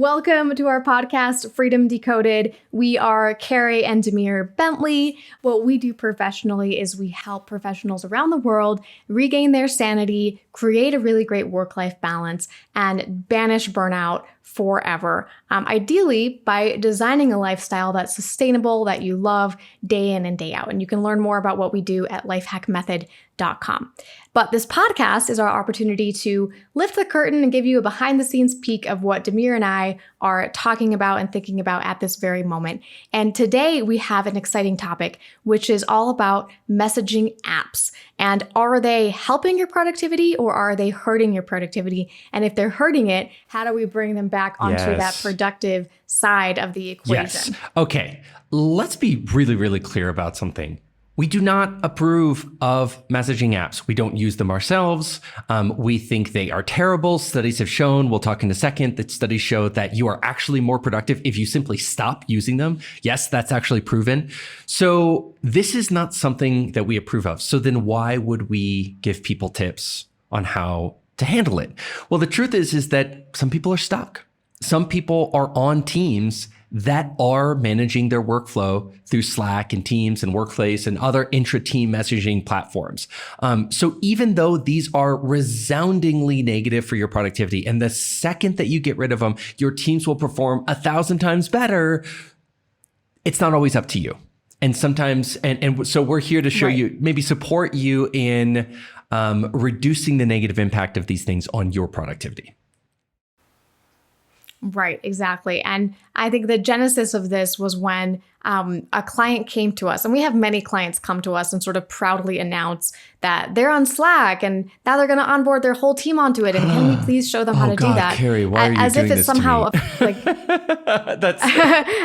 Welcome to our podcast, Freedom Decoded. We are Carey and Demir Bentley. What we do professionally is we help professionals around the world regain their sanity, create a really great work-life balance, and banish burnout forever. Ideally, by designing a lifestyle that's sustainable, that you love day in and day out. And you can learn more about what we do at lifehackmethod.com. But this podcast is our opportunity to lift the curtain and give you a behind-the-scenes peek of what Demir and I are talking about and thinking about at this very moment. And today we have an exciting topic, which is all about messaging apps. And are they helping your productivity or are they hurting your productivity? And if they're hurting it, how do we bring them back onto that productive side of the equation? Yes. Okay. Let's be really, really clear about something. We do not approve of messaging apps. We don't use them ourselves. We think they are terrible. Studies have shown, we'll talk in a second, that studies show that you are actually more productive if you simply stop using them. Yes, that's actually proven. So this is not something that we approve of. So then why would we give people tips on how to handle it? Well, the truth is that some people are stuck. Some people are on teams that are managing their workflow through Slack and Teams and Workplace and other intra-team messaging platforms. So even though these are resoundingly negative for your productivity, and the second that you get rid of them, your teams will perform 1,000 times better, it's not always up to you. And sometimes, and so we're here to show you, maybe support you in reducing the negative impact of these things on your productivity. Right, exactly. And I think the genesis of this was when a client came to us, and we have many clients come to us and sort of proudly announce that they're on Slack and now they're going to onboard their whole team onto it. And can we please show them how to do that? Carey, why are you as doing if it's this somehow to me? That's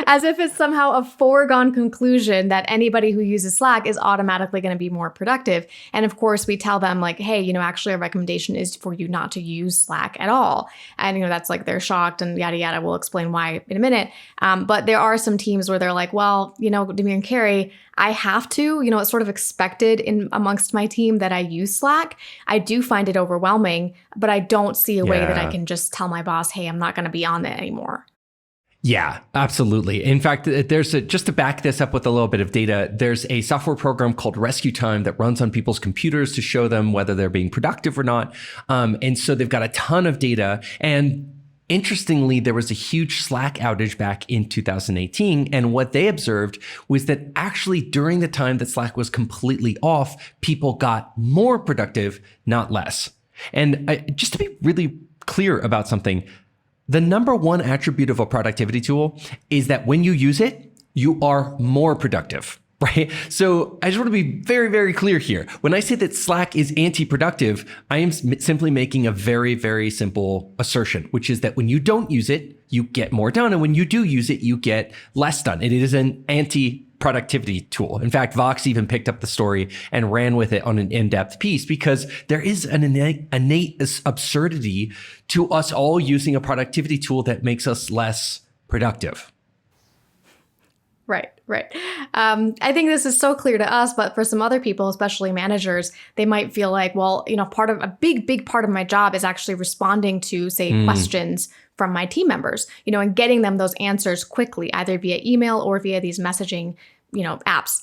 as if it's somehow a foregone conclusion that anybody who uses Slack is automatically going to be more productive. And of course, we tell them like, hey, actually our recommendation is for you not to use Slack at all. And that's like they're shocked and yada yada. We'll explain why in a minute. But there are some teams where they're like, well, Demir and Carey, I have to, it's sort of expected in amongst my team that I use Slack. I do find it overwhelming, but I don't see a way that I can just tell my boss, hey, I'm not going to be on it anymore. Yeah, absolutely. In fact, just to back this up with a little bit of data, there's a software program called Rescue Time that runs on people's computers to show them whether they're being productive or not. And so they've got a ton of data. And interestingly, there was a huge Slack outage back in 2018. And what they observed was that actually during the time that Slack was completely off, people got more productive, not less. And just to be really clear about something, the number one attribute of a productivity tool is that when you use it, you are more productive. Right. So I just want to be very, very clear here. When I say that Slack is anti-productive, I am simply making a very, very simple assertion, which is that when you don't use it, you get more done. And when you do use it, you get less done. It is an anti-productivity tool. In fact, Vox even picked up the story and ran with it on an in-depth piece because there is an innate absurdity to us all using a productivity tool that makes us less productive. Right. I think this is so clear to us, but for some other people, especially managers, they might feel like, well, part of a big part of my job is actually responding to, say, questions from my team members, and getting them those answers quickly, either via email or via these messaging, apps.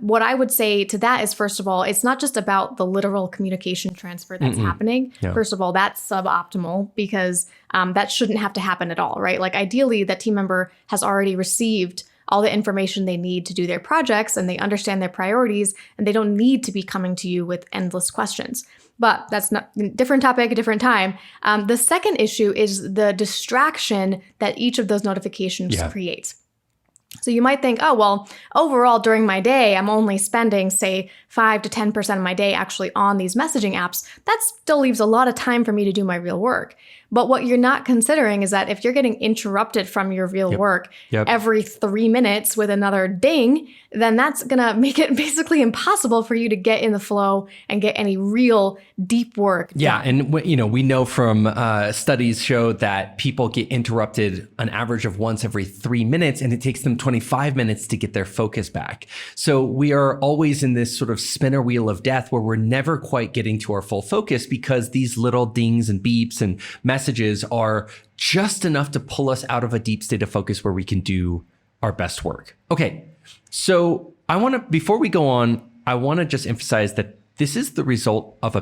What I would say to that is, first of all, it's not just about the literal communication transfer that's happening. Yeah. First of all, that's suboptimal because that shouldn't have to happen at all, right? Like ideally, that team member has already received all the information they need to do their projects and they understand their priorities and they don't need to be coming to you with endless questions. But that's not different topic, a different time. The second issue is the distraction that each of those notifications creates. So you might think, oh, well, overall during my day, I'm only spending, say, 5 to 10% of my day actually on these messaging apps. That still leaves a lot of time for me to do my real work. But what you're not considering is that if you're getting interrupted from your real work every 3 minutes with another ding, then that's going to make it basically impossible for you to get in the flow and get any real deep work done. Yeah. And, we know from studies show that people get interrupted an average of once every 3 minutes, and it takes them 25 minutes to get their focus back. So we are always in this sort of spinner wheel of death where we're never quite getting to our full focus because these little dings and beeps and messages are just enough to pull us out of a deep state of focus where we can do our best work. Okay, so before we go on, I want to just emphasize that this is the result of a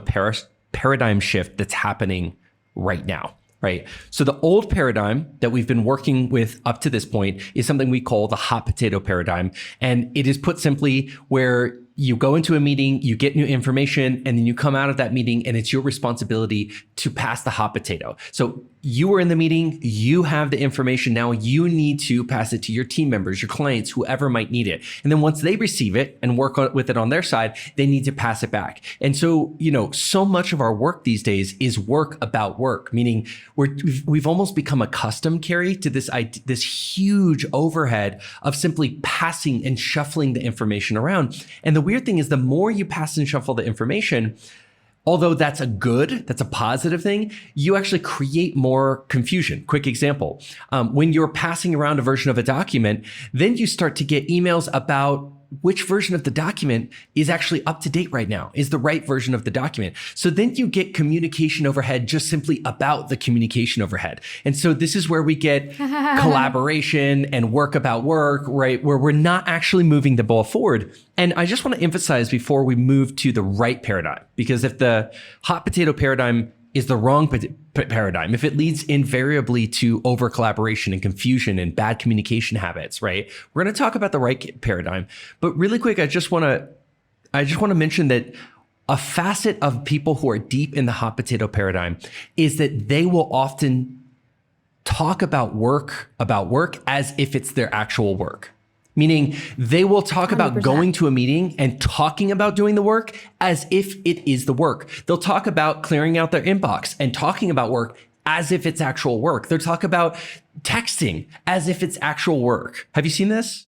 paradigm shift that's happening right now, right? So the old paradigm that we've been working with up to this point is something we call the hot potato paradigm. And it is put simply where you go into a meeting, you get new information, and then you come out of that meeting and it's your responsibility to pass the hot potato. So you were in the meeting, you have the information. Now you need to pass it to your team members, your clients, whoever might need it. And then once they receive it and work with it on their side, they need to pass it back. And so, so much of our work these days is work about work, meaning we've almost become accustomed, Carey, to this huge overhead of simply passing and shuffling the information around. And the weird thing is the more you pass and shuffle the information, although that's a positive thing, you actually create more confusion. Quick example, when you're passing around a version of a document, then you start to get emails about which version of the document is actually up to date right now, is the right version of the document. So then you get communication overhead just simply about the communication overhead. And so this is where we get collaboration and work about work, right? Where we're not actually moving the ball forward. And I just want to emphasize before we move to the right paradigm, because if the hot potato paradigm is the wrong paradigm, if it leads invariably to over collaboration and confusion and bad communication habits, right? We're going to talk about the right paradigm. But really quick, I just want to mention that a facet of people who are deep in the hot potato paradigm is that they will often talk about work as if it's their actual work. Meaning they will talk 100%. About going to a meeting and talking about doing the work as if it is the work. They'll talk about clearing out their inbox and talking about work as if it's actual work. They'll talk about texting as if it's actual work. Have you seen this?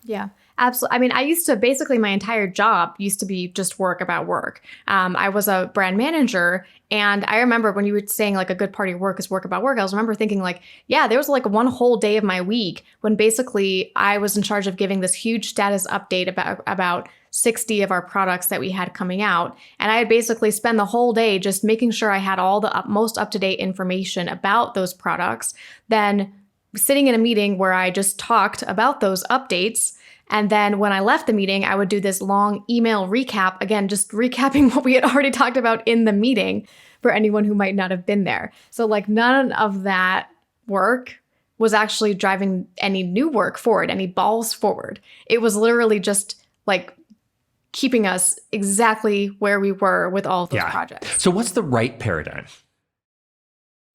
Yeah, absolutely. I mean, my entire job used to be just work about work. I was a brand manager, and I remember when you were saying like a good part of your work is work about work, I remember thinking like, yeah, there was like one whole day of my week when basically I was in charge of giving this huge status update about 60 of our products that we had coming out. And I had basically spent the whole day just making sure I had all the most up-to-date information about those products. Then sitting in a meeting where I just talked about those updates. And then when I left the meeting, I would do this long email recap, again, just recapping what we had already talked about in the meeting for anyone who might not have been there. So like none of that work was actually driving any new work forward, any balls forward. It was literally just like keeping us exactly where we were with all of those projects. So what's the right paradigm?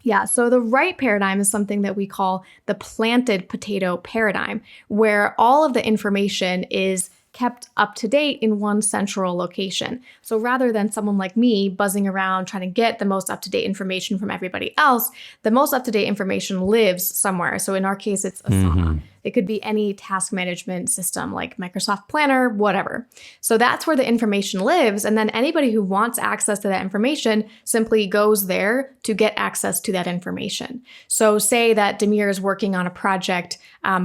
Yeah, so the right paradigm is something that we call the planted potato paradigm, where all of the information is kept up to date in one central location. So rather than someone like me buzzing around trying to get the most up-to-date information from everybody else, the most up-to-date information lives somewhere. So in our case, it's Asana. It could be any task management system like Microsoft Planner, whatever. So that's where the information lives. And then anybody who wants access to that information simply goes there to get access to that information. So say that Demir is working on a project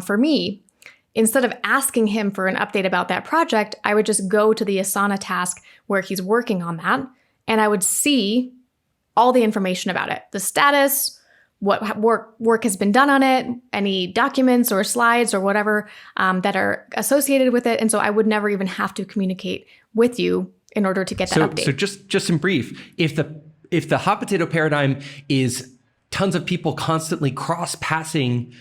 for me. Instead of asking him for an update about that project, I would just go to the Asana task where he's working on that, and I would see all the information about it, the status, what work has been done on it, any documents or slides or whatever that are associated with it. And so I would never even have to communicate with you in order to get that update. So just in brief, if the hot potato paradigm is tons of people constantly cross-passing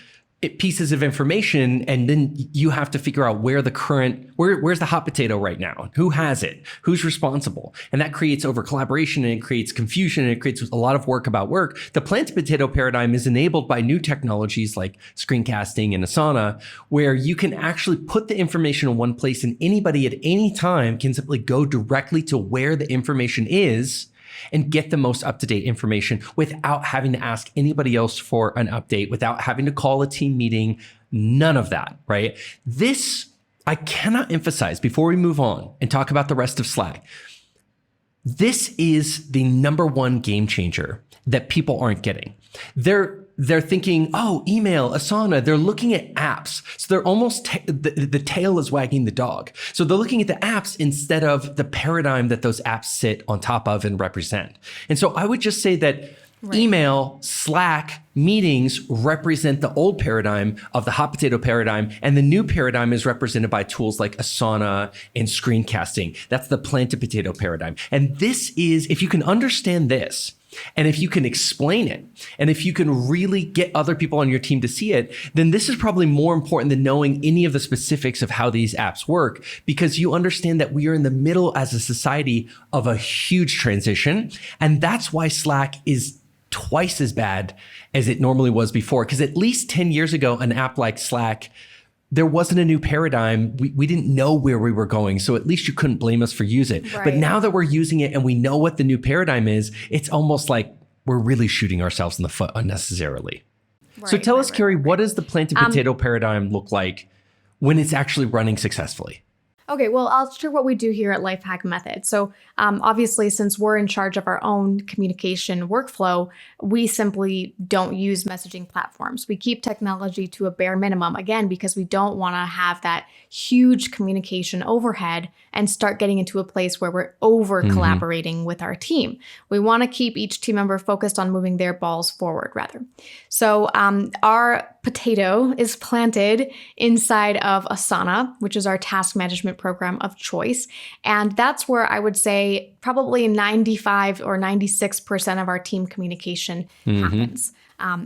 pieces of information, and then you have to figure out where's the hot potato right now? Who has it? Who's responsible? And that creates over collaboration, and it creates confusion, and it creates a lot of work about work. The planted potato paradigm is enabled by new technologies like screencasting and Asana, where you can actually put the information in one place, and anybody at any time can simply go directly to where the information is and get the most up-to-date information without having to ask anybody else for an update, without having to call a team meeting, none of that, right? This, I cannot emphasize before we move on and talk about the rest of Slack. This is the number one game changer that people aren't getting. they're thinking, oh, email, Asana, they're looking at apps. So they're almost, the tail is wagging the dog. So they're looking at the apps instead of the paradigm that those apps sit on top of and represent. And so I would just say that email, Slack, meetings represent the old paradigm of the hot potato paradigm, and the new paradigm is represented by tools like Asana and screencasting. That's the planted potato paradigm. And this is, if you can understand this, and if you can explain it, and if you can really get other people on your team to see it, then this is probably more important than knowing any of the specifics of how these apps work, because you understand that we are in the middle as a society of a huge transition. And that's why Slack is twice as bad as it normally was before. Because at least 10 years ago, an app like Slack, there wasn't a new paradigm. We didn't know where we were going. So at least you couldn't blame us for using it. Right. But now that we're using it and we know what the new paradigm is, it's almost like we're really shooting ourselves in the foot unnecessarily. Right, so tell us, Carey, what does the planted potato paradigm look like when it's actually running successfully? Okay, well, I'll share what we do here at Lifehack Method. So obviously, since we're in charge of our own communication workflow, we simply don't use messaging platforms. We keep technology to a bare minimum, again, because we don't want to have that huge communication overhead and start getting into a place where we're over collaborating with our team. We want to keep each team member focused on moving their balls forward, rather. So our potato is planted inside of Asana, which is our task management program of choice. And that's where I would say probably 95 or 96% of our team communication happens.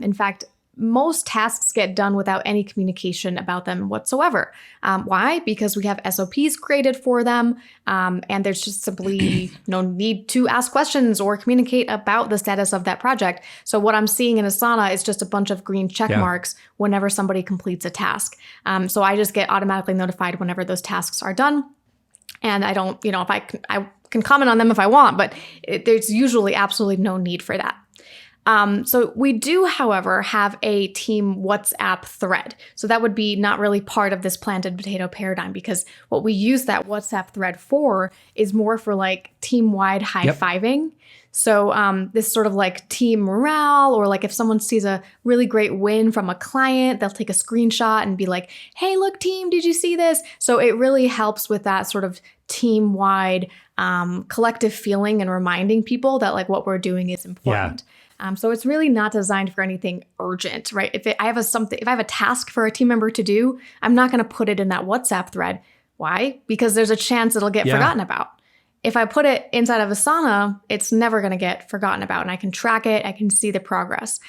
In fact, most tasks get done without any communication about them whatsoever. Why? Because we have SOPs created for them, and there's just simply no need to ask questions or communicate about the status of that project. So what I'm seeing in Asana is just a bunch of green check marks whenever somebody completes a task. So I just get automatically notified whenever those tasks are done. And I don't, if I can comment on them if I want, but there's usually absolutely no need for that. So we do, however, have a team WhatsApp thread. So that would be not really part of this planted potato paradigm, because what we use that WhatsApp thread for is more for like team-wide high-fiving. So this sort of like team morale, or like if someone sees a really great win from a client, they'll take a screenshot and be like, hey, look, team, did you see this? So it really helps with that sort of team-wide collective feeling and reminding people that like what we're doing is important. So it's really not designed for anything urgent, right? If I have a task for a team member to do, I'm not going to put it in that WhatsApp thread. Why? Because there's a chance it'll get forgotten about. If I put it inside of Asana, it's never going to get forgotten about, and I can track it. I can see the progress.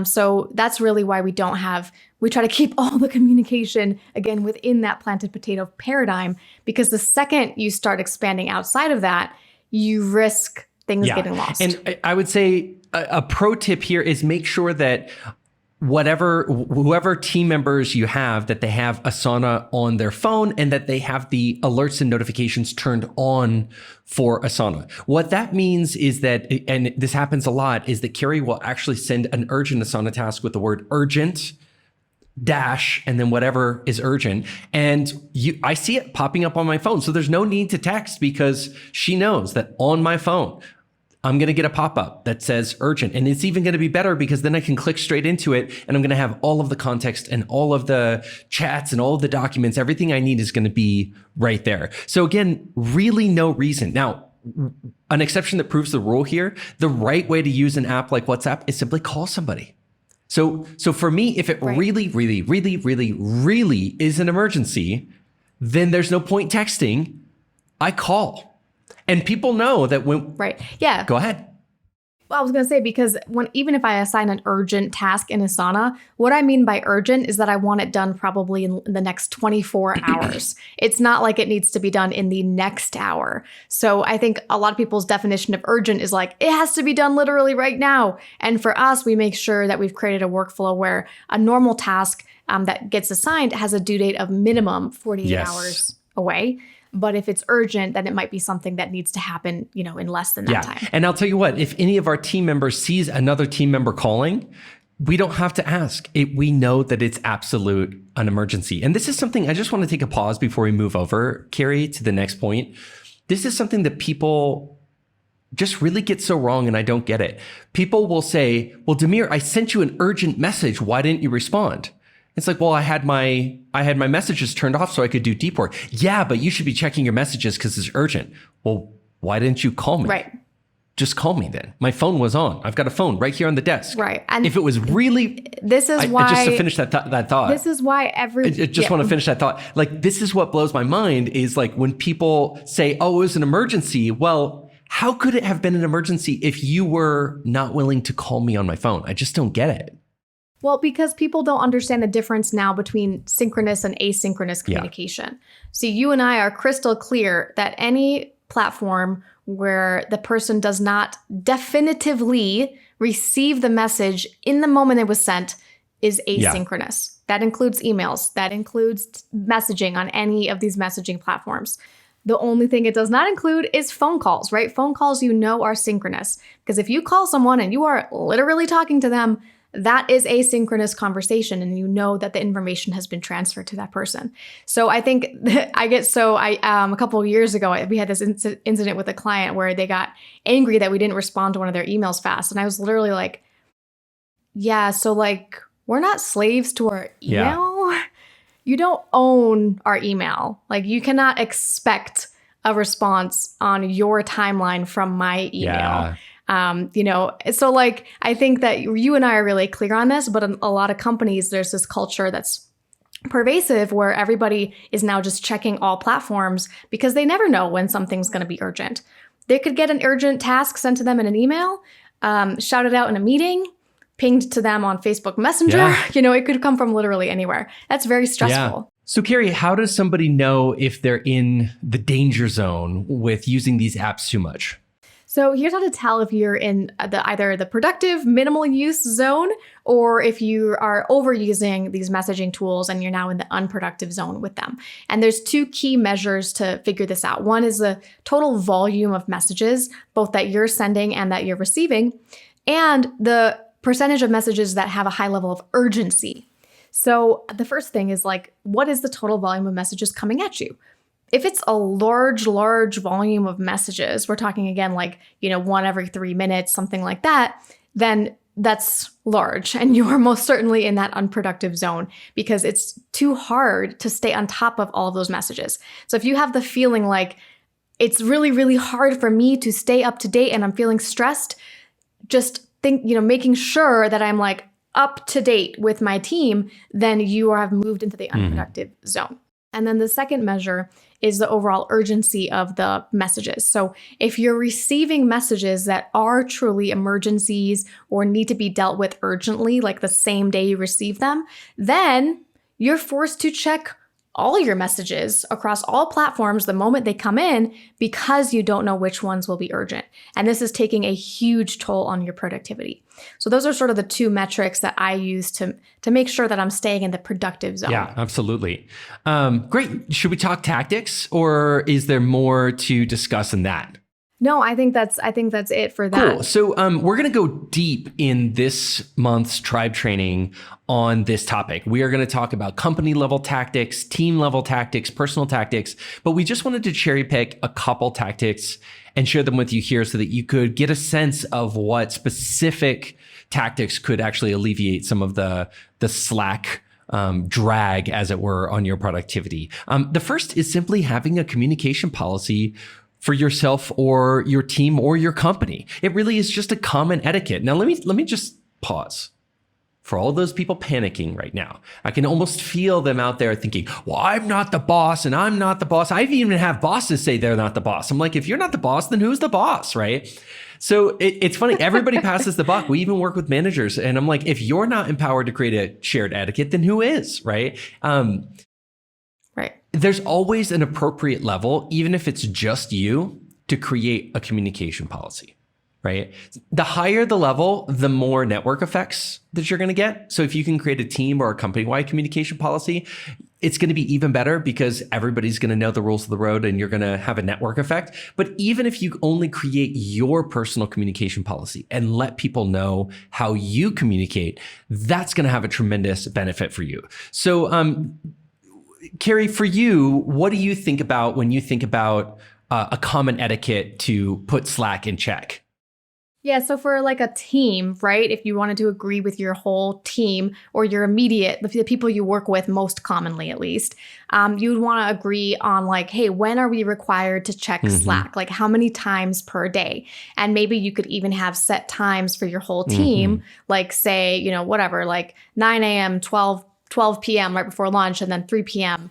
So that's really why we try to keep all the communication, again, within that planted potato paradigm, because the second you start expanding outside of that, you risk things getting lost. And I would say a pro tip here is make sure that whoever team members you have, that they have Asana on their phone and that they have the alerts and notifications turned on for Asana. What that means is that, and this happens a lot, is that Carey will actually send an urgent Asana task with the word urgent dash and then whatever is urgent. And I see it popping up on my phone. So there's no need to text, because she knows that on my phone, I'm going to get a pop-up that says urgent. And it's even going to be better because then I can click straight into it and I'm going to have all of the context and all of the chats and all of the documents. Everything I need is going to be right there. So again, really no reason. Now, an exception that proves the rule here, the right way to use an app like WhatsApp is simply call somebody. So for me, if it really, really, really, really, really is an emergency, then there's no point texting. I call. And people know that when... Right. Yeah. Go ahead. Well, I was going to say, because even if I assign an urgent task in Asana, what I mean by urgent is that I want it done probably in the next 24 hours. It's not like it needs to be done in the next hour. So I think a lot of people's definition of urgent is like, it has to be done literally right now. And for us, we make sure that we've created a workflow where a normal task that gets assigned has a due date of minimum 48 hours away. But if it's urgent, then it might be something that needs to happen, in less than that time. And I'll tell you what, if any of our team members sees another team member calling, we don't have to ask. We know that it's absolute an emergency. And this is something I just want to take a pause before we move over, Carey, to the next point. This is something that people just really get so wrong, and I don't get it. People will say, well, Demir, I sent you an urgent message. Why didn't you respond? It's like, well, I had my messages turned off so I could do deep work. Yeah, but you should be checking your messages because it's urgent. Well, why didn't you call me? Right. Just call me then. My phone was on. I've got a phone right here on the desk. Right. And if it was really, this is why, just to finish that thought. This is why I just want to finish that thought. Like, this is what blows my mind is like when people say, oh, it was an emergency. Well, how could it have been an emergency if you were not willing to call me on my phone? I just don't get it. Well, because people don't understand the difference now between synchronous and asynchronous communication. Yeah. See, you and I are crystal clear that any platform where the person does not definitively receive the message in the moment it was sent is asynchronous. Yeah. That includes emails. That includes messaging on any of these messaging platforms. The only thing it does not include is phone calls, right? Phone calls, are synchronous. Because if you call someone and you are literally talking to them, that is asynchronous conversation, and you know that the information has been transferred to that person. So I think a couple of years ago, we had this incident with a client where they got angry that we didn't respond to one of their emails fast. And I was literally like, yeah, so like, we're not slaves to our email. Yeah. You don't own our email. Like, you cannot expect a response on your timeline from my email. Yeah. So like, I think that you and I are really clear on this, but in a lot of companies, there's this culture that's pervasive where everybody is now just checking all platforms because they never know when something's going to be urgent. They could get an urgent task sent to them in an email, shouted out in a meeting, pinged to them on Facebook Messenger. Yeah. It could come from literally anywhere. That's very stressful. Yeah. So Carey, how does somebody know if they're in the danger zone with using these apps too much? So here's how to tell if you're in either the productive minimal use zone or if you are overusing these messaging tools and you're now in the unproductive zone with them. And there's two key measures to figure this out. One is the total volume of messages, both that you're sending and that you're receiving, and the percentage of messages that have a high level of urgency. So the first thing is like, what is the total volume of messages coming at you? If it's a large volume of messages, we're talking again, like, one every 3 minutes, something like that, then that's large. And you are most certainly in that unproductive zone because it's too hard to stay on top of all of those messages. So if you have the feeling like it's really, really hard for me to stay up to date and I'm feeling stressed, just think, making sure that I'm like up to date with my team, then you have moved into the unproductive zone. And then the second measure is the overall urgency of the messages. So if you're receiving messages that are truly emergencies or need to be dealt with urgently, like the same day you receive them, then you're forced to check all your messages across all platforms the moment they come in because you don't know which ones will be urgent. And this is taking a huge toll on your productivity. So those are sort of the two metrics that I use to make sure that I'm staying in the productive zone. Yeah, absolutely. Great. Should we talk tactics or is there more to discuss in that? No, I think that's it for that. Cool. So we're going to go deep in this month's tribe training on this topic. We are going to talk about company level tactics, team level tactics, personal tactics, but we just wanted to cherry pick a couple tactics and share them with you here so that you could get a sense of what specific tactics could actually alleviate some of the slack drag, as it were, on your productivity. The first is simply having a communication policy for yourself or your team or your company. It really is just a common etiquette. Now, let me just pause. For all those people panicking right now, I can almost feel them out there thinking, well, I'm not the boss and I'm not the boss. I even have bosses say they're not the boss. I'm like, if you're not the boss, then who's the boss, right? So it's funny. Everybody passes the buck. We even work with managers. And I'm like, if you're not empowered to create a shared etiquette, then who is, right? Right. There's always an appropriate level, even if it's just you, to create a communication policy. Right? The higher the level, the more network effects that you're going to get. So if you can create a team or a company-wide communication policy, it's going to be even better because everybody's going to know the rules of the road and you're going to have a network effect. But even if you only create your personal communication policy and let people know how you communicate, that's going to have a tremendous benefit for you. So, Carey, for you, what do you think about when you think about a common etiquette to put Slack in check? Yeah, so for like a team, right? If you wanted to agree with your whole team or your immediate, the people you work with most commonly at least, you would want to agree on like, hey, when are we required to check Slack? Like how many times per day? And maybe you could even have set times for your whole team, like say, whatever, like 9 a.m., 12 p.m. right before lunch, and then 3 p.m.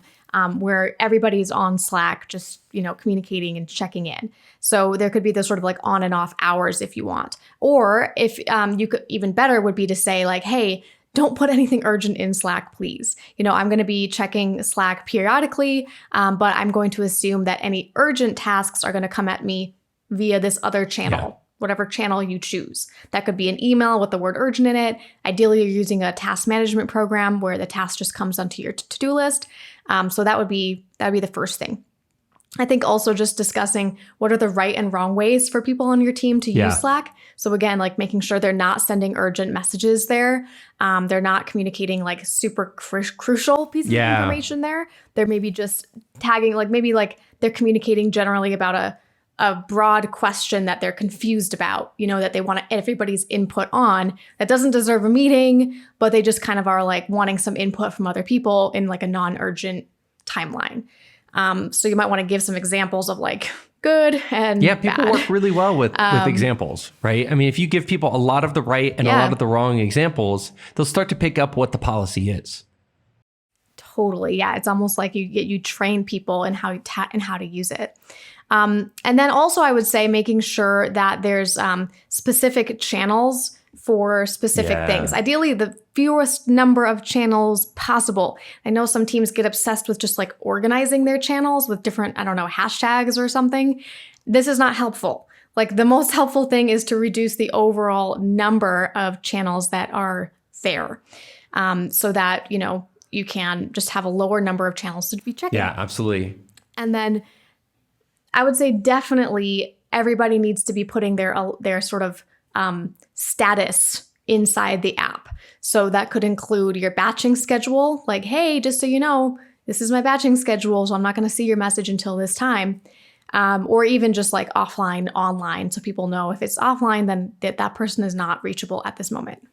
Where everybody's on Slack, just, communicating and checking in. So there could be this sort of like on and off hours if you want. Or if you could, even better would be to say like, hey, don't put anything urgent in Slack, please. I'm going to be checking Slack periodically, but I'm going to assume that any urgent tasks are going to come at me via this other channel. Whatever channel you choose. That could be an email with the word urgent in it. Ideally, you're using a task management program where the task just comes onto your to-do list. So that'd be the first thing. I think also just discussing what are the right and wrong ways for people on your team to use Slack. So again, like making sure they're not sending urgent messages there. They're not communicating like super crucial pieces of information there. They're maybe just tagging, like maybe like they're communicating generally about a broad question that they're confused about, that they want everybody's input on, that doesn't deserve a meeting, but they just kind of are like wanting some input from other people in like a non-urgent timeline. So you might want to give some examples of like good and people bad. work really well with examples, right? I mean, if you give people a lot of the right and a lot of the wrong examples, they'll start to pick up what the policy is. Totally. Yeah. It's almost like you train people in how to use it. And then also I would say making sure that there's specific channels for specific things. Ideally, the fewest number of channels possible. I know some teams get obsessed with just like organizing their channels with different, hashtags or something. This is not helpful. Like the most helpful thing is to reduce the overall number of channels that are there, so that, you can just have a lower number of channels to be checking. Yeah, absolutely. And then I would say definitely everybody needs to be putting their sort of status inside the app. So that could include your batching schedule, like, hey, just so you know, this is my batching schedule, so I'm not going to see your message until this time. Or even just like offline, online, so people know if it's offline, then that person is not reachable at this moment.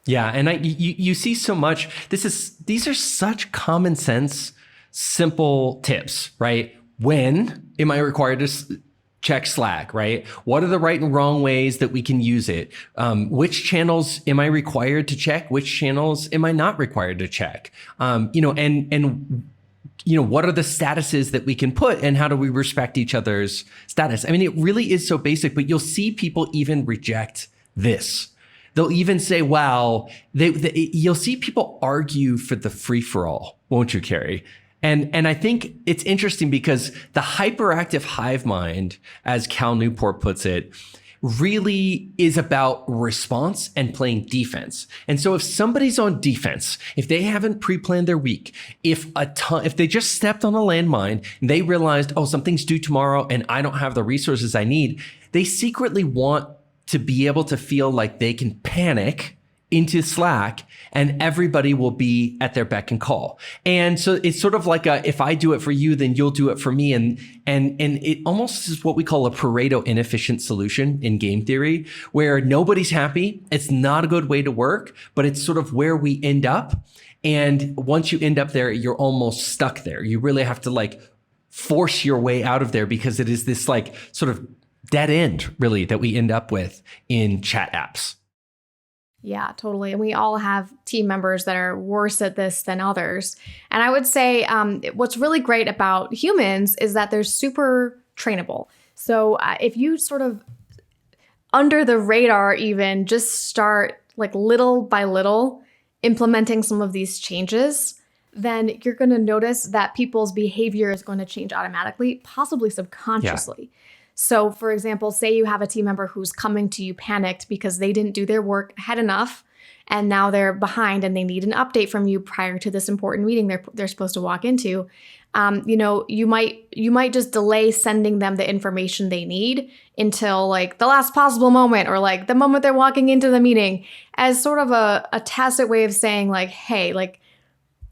Yeah, and you see so much. These are such common sense, simple tips, right? When am I required to check Slack, right? What are the right and wrong ways that we can use it? Which channels am I required to check? Which channels am I not required to check? And what are the statuses that we can put, and how do we respect each other's status? I mean, it really is so basic, but you'll see people even reject this. They'll even say, wow, you'll see people argue for the free-for-all, won't you, Carey? And I think it's interesting because the hyperactive hive mind, as Cal Newport puts it, really is about response and playing defense. And so if somebody's on defense, if they haven't pre-planned their week, if they just stepped on a landmine and they realized, oh, something's due tomorrow and I don't have the resources I need, they secretly want to be able to feel like they can panic into Slack and everybody will be at their beck and call. And so it's sort of like if I do it for you, then you'll do it for me. And it almost is what we call a Pareto inefficient solution in game theory, where nobody's happy. It's not a good way to work, but it's sort of where we end up. And once you end up there, you're almost stuck there. You really have to like force your way out of there, because it is this like sort of dead end really that we end up with in chat apps. Yeah, totally. And we all have team members that are worse at this than others. And I would say what's really great about humans is that they're super trainable. So if you sort of under the radar even just start like little by little implementing some of these changes, then you're going to notice that people's behavior is going to change automatically, possibly subconsciously. Yeah. So, for example, say you have a team member who's coming to you panicked because they didn't do their work ahead enough, and now they're behind and they need an update from you prior to this important meeting they're supposed to walk into. You might just delay sending them the information they need until like the last possible moment, or like the moment they're walking into the meeting, as sort of a tacit way of saying like, hey, like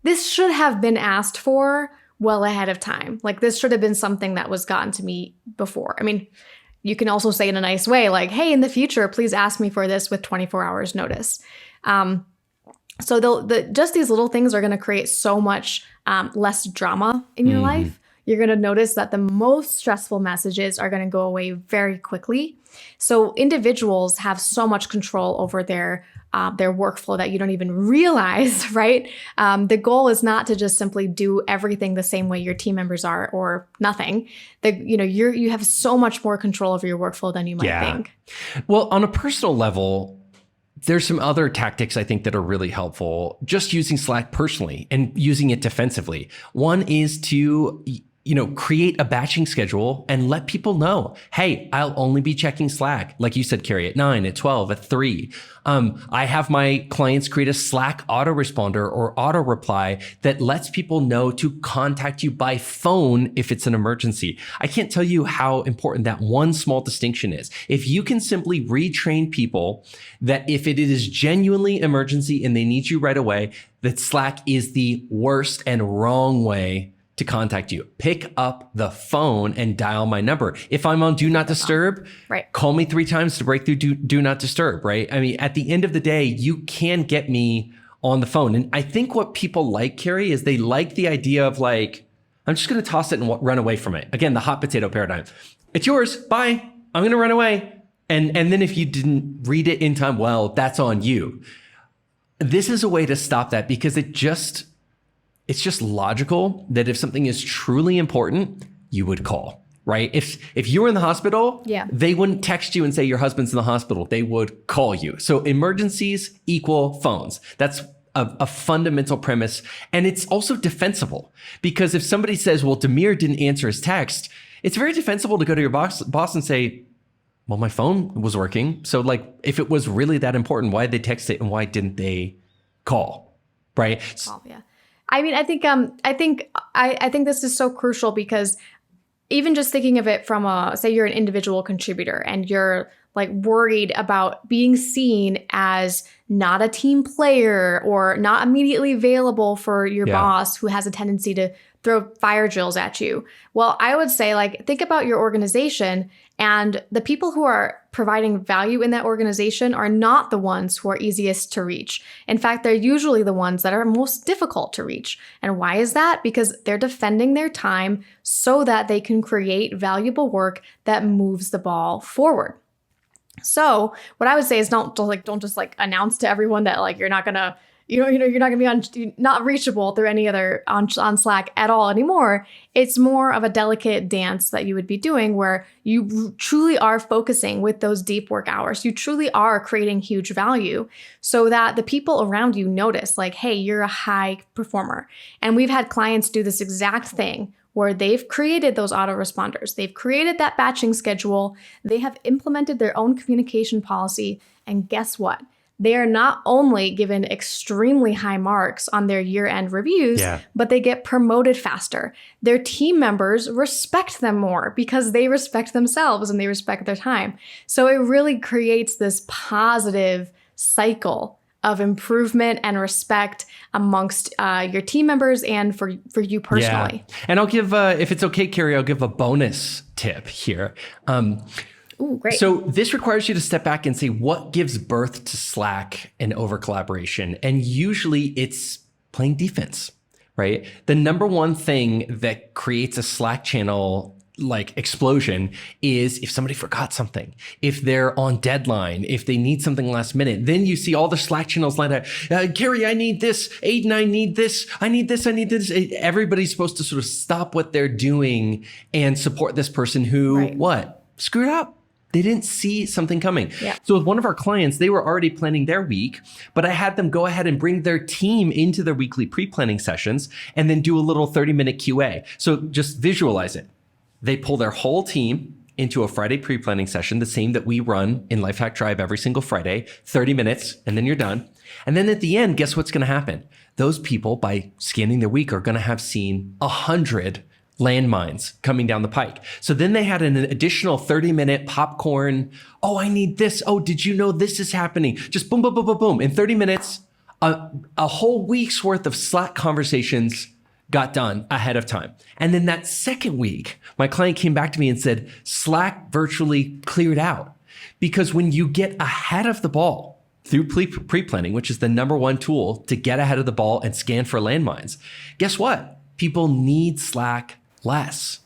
this should have been asked for well ahead of time. Like this should have been something that was gotten to me before. I mean, you can also say in a nice way, like, hey, in the future, please ask me for this with 24 hours notice. So just these little things are going to create so much less drama in your life. You're going to notice that the most stressful messages are going to go away very quickly. So individuals have so much control over their workflow that you don't even realize, right? The goal is not to just simply do everything the same way your team members are or nothing. You have so much more control over your workflow than you might think. Well, on a personal level, there's some other tactics I think that are really helpful, just using Slack personally and using it defensively. One is to create a batching schedule and let people know, hey, I'll only be checking Slack. Like you said, Carey, at 9, at 12, at 3. I have my clients create a Slack autoresponder or auto reply that lets people know to contact you by phone if it's an emergency. I can't tell you how important that one small distinction is. If you can simply retrain people that if it is genuinely emergency and they need you right away, that Slack is the worst and wrong way to contact you. Pick up the phone and dial my number. If I'm on Do Not Disturb, call me 3 times to break through Do Not Disturb, right? I mean, at the end of the day, you can get me on the phone. And I think what people like, Carey, is they like the idea of like, I'm just going to toss it and run away from it. Again, the hot potato paradigm. It's yours. Bye. I'm going to run away. And then if you didn't read it in time, well, that's on you. This is a way to stop that because it's just logical that if something is truly important, you would call, right? If you were in the hospital, they wouldn't text you and say your husband's in the hospital. They would call you. So emergencies equal phones. That's a fundamental premise. And it's also defensible because if somebody says, well, Demir didn't answer his text, it's very defensible to go to your boss and say, well, my phone was working. So like, if it was really that important, why did they text it and why didn't they call, right? I mean, I think this is so crucial because even just thinking of it from say you're an individual contributor and you're like worried about being seen as not a team player or not immediately available for your boss who has a tendency to throw fire drills at you. Well, I would say like, think about your organization and the people who are providing value in that organization are not the ones who are easiest to reach. In fact, they're usually the ones that are most difficult to reach. And why is that? Because they're defending their time so that they can create valuable work that moves the ball forward. So what I would say is don't just announce to everyone that like you're not gonna you're not gonna be not reachable through any other on Slack at all anymore. It's more of a delicate dance that you would be doing where you truly are focusing with those deep work hours. You truly are creating huge value so that the people around you notice like, hey, you're a high performer. And we've had clients do this exact thing where they've created those autoresponders. They've created that batching schedule. They have implemented their own communication policy. And guess what? They are not only given extremely high marks on their year-end reviews, but they get promoted faster. Their team members respect them more because they respect themselves and they respect their time. So it really creates this positive cycle of improvement and respect amongst your team members and for you personally. Yeah. And I'll give, if it's okay, Carey, I'll give a bonus tip here. Ooh, great. So this requires you to step back and say, what gives birth to Slack and over collaboration? And usually it's playing defense, right? The number one thing that creates a Slack channel like explosion is if somebody forgot something, if they're on deadline, if they need something last minute, then you see all the Slack channels lined up. Carey, I need this. Aiden, I need this. I need this. I need this. Everybody's supposed to sort of stop what they're doing and support this person who, what? Screwed up. They didn't see something coming. Yeah. So with one of our clients, they were already planning their week, but I had them go ahead and bring their team into their weekly pre-planning sessions and then do a little 30-minute QA. So just visualize it. They pull their whole team into a Friday pre-planning session, the same that we run in Lifehack Tribe every single Friday, 30 minutes, and then you're done. And then at the end, guess what's going to happen? Those people, by scanning their week, are going to have seen 100 landmines coming down the pike. So then they had an additional 30-minute popcorn. Oh, I need this. Oh, did you know this is happening? Just boom, boom, boom, boom, boom. In 30 minutes, a whole week's worth of Slack conversations got done ahead of time. And then that second week, my client came back to me and said, Slack virtually cleared out. Because when you get ahead of the ball through pre-planning, which is the number one tool to get ahead of the ball and scan for landmines, guess what? People need Slack less.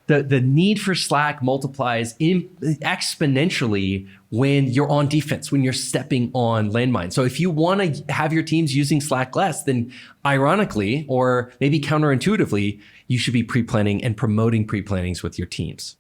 The need for Slack multiplies exponentially when you're on defense, when you're stepping on landmines. So if you want to have your teams using Slack less, then ironically, or maybe counterintuitively, you should be pre-planning and promoting pre-plannings with your teams.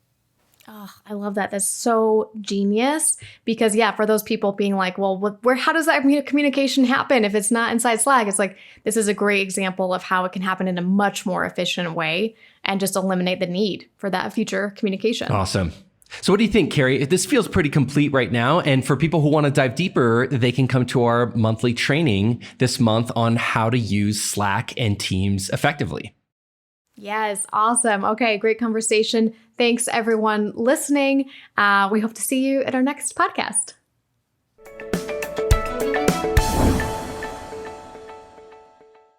Oh, I love that. That's so genius because for those people being like, well, how does that communication happen if it's not inside Slack? It's like, this is a great example of how it can happen in a much more efficient way and just eliminate the need for that future communication. Awesome. So what do you think, Carey? This feels pretty complete right now. And for people who want to dive deeper, they can come to our monthly training this month on how to use Slack and Teams effectively. Yes, awesome. Okay, great conversation. Thanks, everyone listening. We hope to see you at our next podcast.